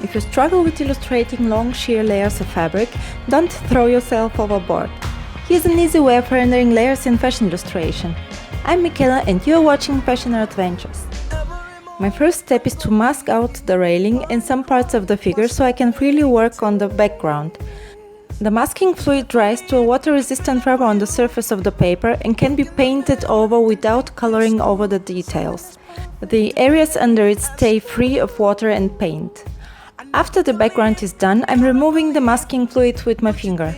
If you struggle with illustrating long sheer layers of fabric, don't throw yourself overboard. Here's an easy way of rendering layers in fashion illustration. I'm Michaela and you're watching Fashion ARTventures. My first step is to mask out the railing and some parts of the figure so I can freely work on the background. The masking fluid dries to a water-resistant rubber on the surface of the paper and can be painted over without coloring over the details. The areas under it stay free of water and paint. After the background is done, I'm removing the masking fluid with my finger.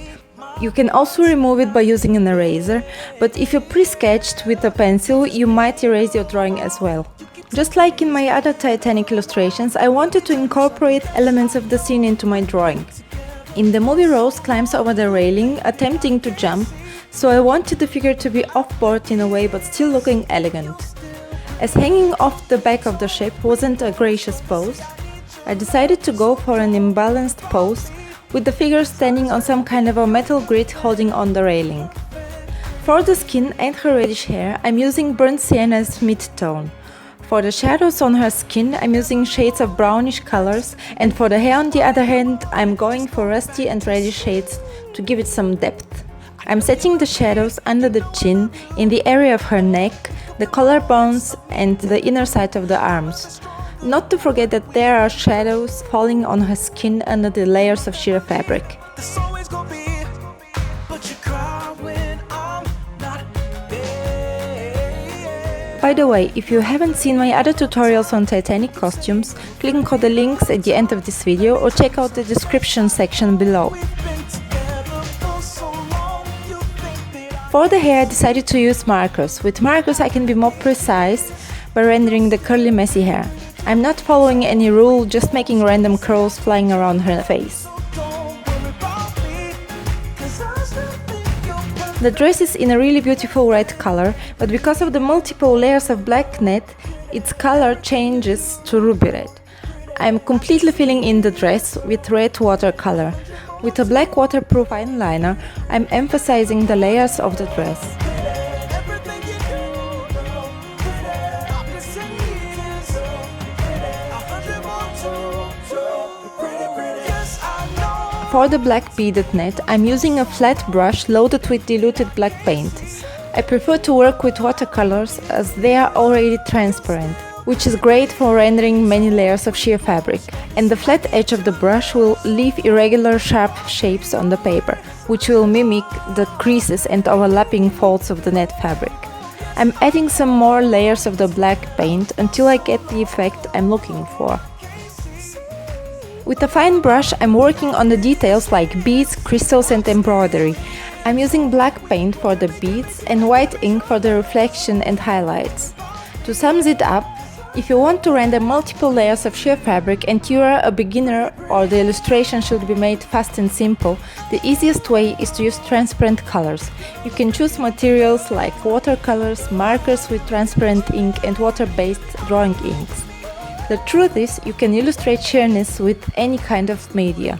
You can also remove it by using an eraser, but if you pre-sketched with a pencil, you might erase your drawing as well. Just like in my other Titanic illustrations, I wanted to incorporate elements of the scene into my drawing. In the movie, Rose climbs over the railing, attempting to jump, so I wanted the figure to be off-board in a way but still looking elegant. As hanging off the back of the ship wasn't a gracious pose, I decided to go for an imbalanced pose, with the figure standing on some kind of a metal grid holding on the railing. For the skin and her reddish hair, I'm using burnt sienna as mid-tone. For the shadows on her skin, I'm using shades of brownish colors, and for the hair on the other hand, I'm going for rusty and reddish shades to give it some depth. I'm setting the shadows under the chin, in the area of her neck, the collarbones and the inner side of the arms. Not to forget that there are shadows falling on her skin under the layers of sheer fabric. By the way, if you haven't seen my other tutorials on Titanic costumes, click on the links at the end of this video or check out the description section below. For the hair I decided to use markers. With markers I can be more precise by rendering the curly messy hair. I'm not following any rule, just making random curls flying around her face. The dress is in a really beautiful red color, but because of the multiple layers of black net, its color changes to ruby red. I'm completely filling in the dress with red watercolor. With a black waterproof fine liner, I'm emphasizing the layers of the dress. For the black beaded net, I'm using a flat brush loaded with diluted black paint. I prefer to work with watercolors as they are already transparent, which is great for rendering many layers of sheer fabric, and the flat edge of the brush will leave irregular sharp shapes on the paper, which will mimic the creases and overlapping folds of the net fabric. I'm adding some more layers of the black paint until I get the effect I'm looking for. With a fine brush, I'm working on the details like beads, crystals and embroidery. I'm using black paint for the beads and white ink for the reflection and highlights. To sum it up, if you want to render multiple layers of sheer fabric and you are a beginner or the illustration should be made fast and simple, the easiest way is to use transparent colors. You can choose materials like watercolors, markers with transparent ink and water-based drawing inks. The truth is, you can illustrate sheerness with any kind of media.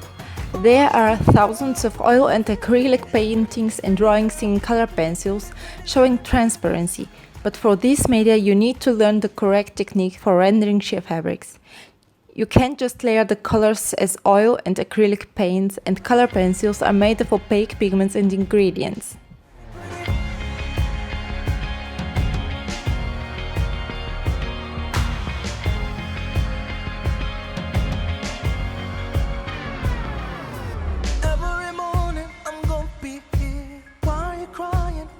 There are thousands of oil and acrylic paintings and drawings in color pencils showing transparency, but for this media you need to learn the correct technique for rendering sheer fabrics. You can't just layer the colors as oil and acrylic paints and color pencils are made of opaque pigments and ingredients.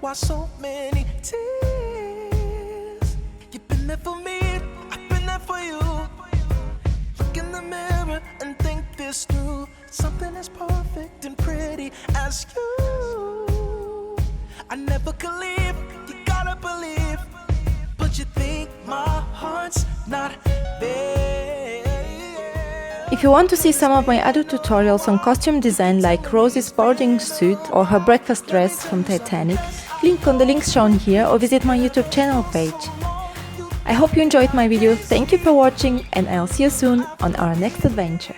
Why so many tears? You've been there for me, I've been there for you. Look in the mirror and think this through. Something as perfect and pretty as you. I never could leave, you gotta believe. But you think my heart's not there. If you want to see some of my other tutorials on costume design like Rose's boarding suit or her breakfast dress from Titanic, click on the links shown here or visit my YouTube channel page. I hope you enjoyed my video, thank you for watching and I'll see you soon on our next adventure.